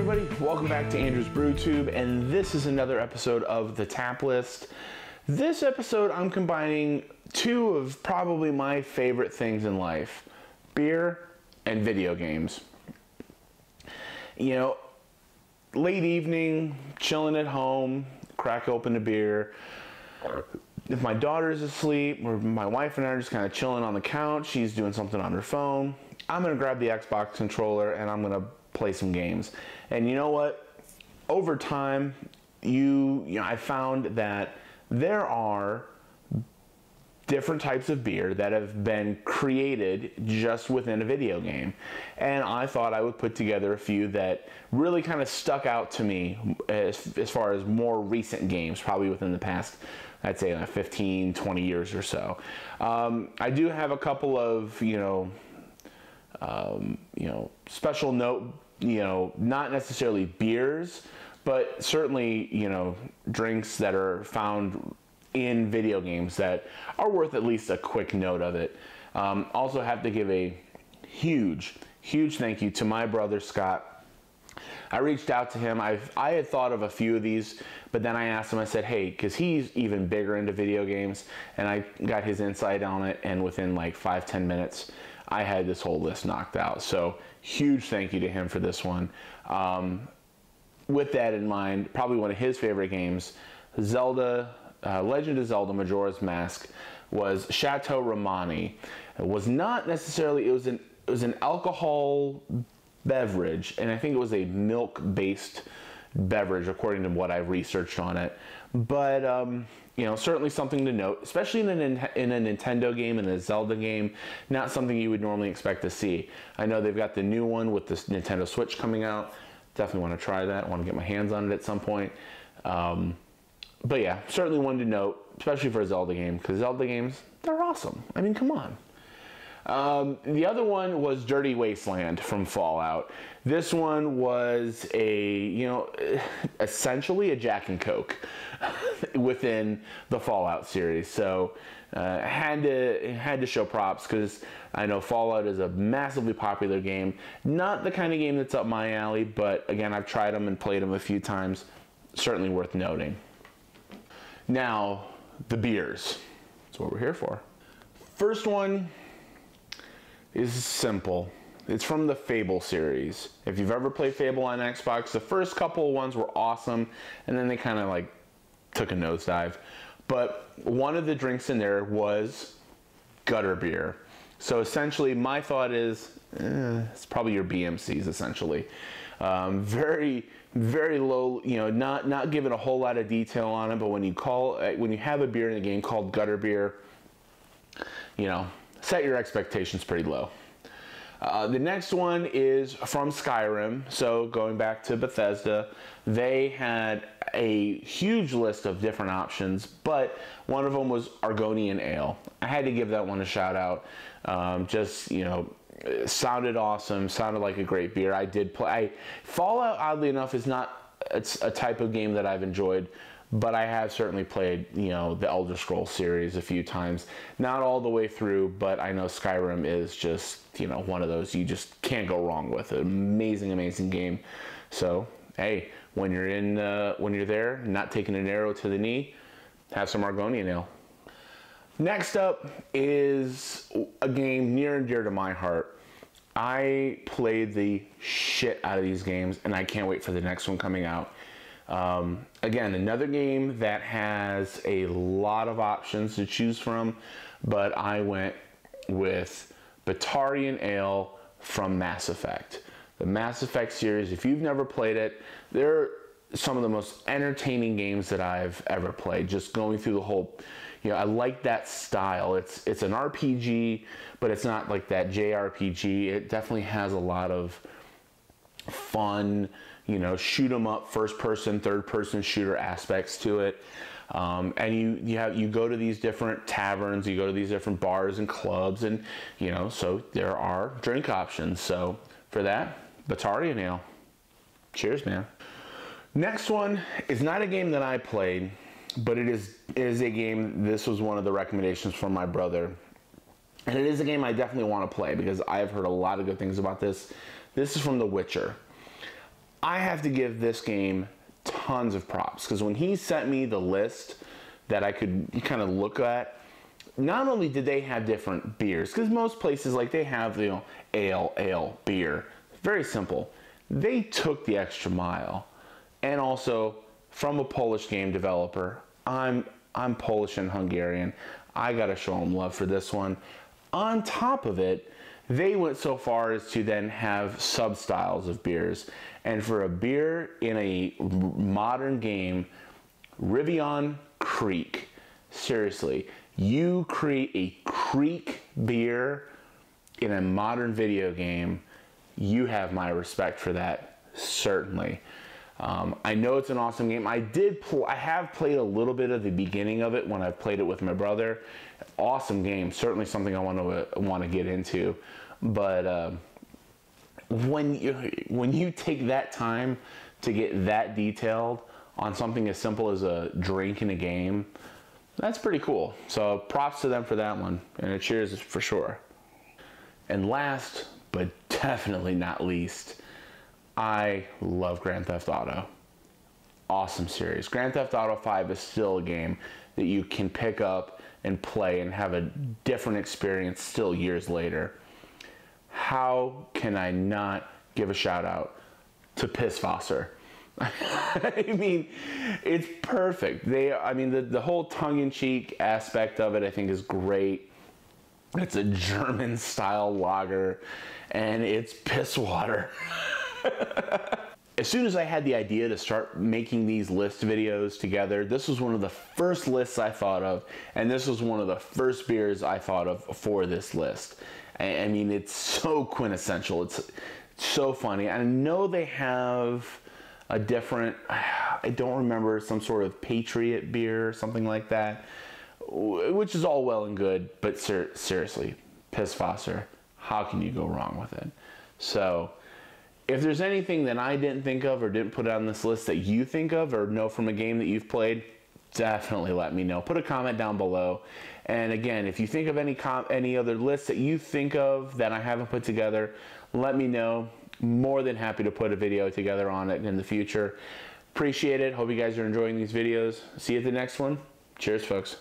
everybody, welcome back to Andrew's BrewTube, and this is another episode of the Tap List. This episode I'm combining two of probably my favorite things in life, beer and video games. You know, late evening, chilling at home, crack open a beer. If my daughter's asleep, or my wife and I are just kind of chilling on the couch, she's doing something on her phone, I'm gonna grab the Xbox controller and I'm gonna play some games. And you know what? Over time, I found that there are different types of beer that have been created just within a video game. And I thought I would put together a few that really kind of stuck out to me as far as more recent games, probably within the past, I'd say like 15, 20 years or so. I do have a couple of, special note, not necessarily beers, but certainly, drinks that are found in video games that are worth at least a quick note of it. Also have to give a huge thank you to my brother Scott. I reached out to him. I had thought of a few of these, but then I asked him, I said, hey, because he's even bigger into video games, and I got his insight on it, and within like 5-10 minutes, I had this whole list knocked out. So huge thank you to him for this one. With that in mind, probably one of his favorite games, Zelda, Legend of Zelda Majora's Mask, was Chateau Romani. It was not necessarily, it was an alcohol beverage, and I think it was a milk-based beverage according to what I've researched on it. But certainly something to note, especially in a Nintendo game and a Zelda game, not something you would normally expect to see. I know they've got the new one with the Nintendo Switch coming out. Definitely want to try that. I want to get my hands on it at some point. But yeah, certainly one to note, especially for a Zelda game, because Zelda games, they're awesome. I mean, come on. The other one was Dirty Wasteland from Fallout. This one was essentially a Jack and Coke within the Fallout series. So had to show props, because I know Fallout is a massively popular game. Not the kind of game that's up my alley, but again, I've tried them and played them a few times. Certainly worth noting. Now, the beers. That's what we're here for. First one is simple. It's from the Fable series. If you've ever played Fable on Xbox, the first couple of ones were awesome, and then they kind of like took a nosedive. But one of the drinks in there was gutter beer. So essentially, my thought is, it's probably your BMCs essentially. Very low, not given a whole lot of detail on it, but when you have a beer in the game called gutter beer, set your expectations pretty low. The next one is from Skyrim. So going back to Bethesda, they had a huge list of different options, but one of them was Argonian Ale. I had to give that one a shout out. It sounded awesome, sounded like a great beer. I did play. Fallout, oddly enough, is not a type of game that I've enjoyed, but I have certainly played, the Elder Scrolls series a few times. Not all the way through, but I know Skyrim is just, one of those you just can't go wrong with. An amazing game. So, hey, when you're there, not taking an arrow to the knee, have some Argonian Ale. Next up is a game near and dear to my heart. I played the shit out of these games, and I can't wait for the next one coming out. Again, another game that has a lot of options to choose from, but I went with Batarian Ale from Mass Effect. The Mass Effect series, if you've never played it, they're some of the most entertaining games that I've ever played. Just going through the whole, I like that style. It's an RPG, but it's not like that JRPG. It definitely has a lot of fun, shoot 'em up, first person, third person shooter aspects to it. And you go to these different taverns, you go to these different bars and clubs, and so there are drink options. So for that, Batarian Ale. Cheers, man. Next one is not a game that I played, but it is a game. This was one of the recommendations from my brother, and it is a game I definitely want to play because I've heard a lot of good things about this. This is from The Witcher. I have to give this game tons of props, because when he sent me the list that I could kind of look at, not only did they have different beers, because most places, like, they have, you know, ale, beer, very simple. They took the extra mile. And also, from a Polish game developer, I'm Polish and Hungarian. I gotta show them love for this one. On top of it, they went so far as to then have sub-styles of beers. And for a beer in a modern game, Rivian Creek, seriously, you create a Creek beer in a modern video game, you have my respect for that, certainly. I know it's an awesome game. I have played a little bit of the beginning of it when I've played it with my brother. Awesome game, certainly something I want to get into. But when you take that time to get that detailed on something as simple as a drink in a game, that's pretty cool. So props to them for that one, and a cheers for sure. And last, but definitely not least, I love Grand Theft Auto. Awesome series. Grand Theft Auto 5 is still a game that you can pick up and play and have a different experience still years later. How can I not give a shout out to Pisswasser? I mean, it's perfect. The whole tongue-in-cheek aspect of it, I think, is great. It's a German-style lager, and it's piss water. As soon as I had the idea to start making these list videos together, this was one of the first lists I thought of, and this was one of the first beers I thought of for this list. I mean, it's so quintessential. It's so funny. I know they have a different, I don't remember, some sort of Patriot beer or something like that, which is all well and good, but seriously, Pisswasser, how can you go wrong with it? So, if there's anything that I didn't think of or didn't put on this list that you think of or know from a game that you've played, definitely let me know. Put a comment down below. And again, if you think of any other lists that you think of that I haven't put together, let me know. More than happy to put a video together on it in the future. Appreciate it. Hope you guys are enjoying these videos. See you at the next one. Cheers, folks.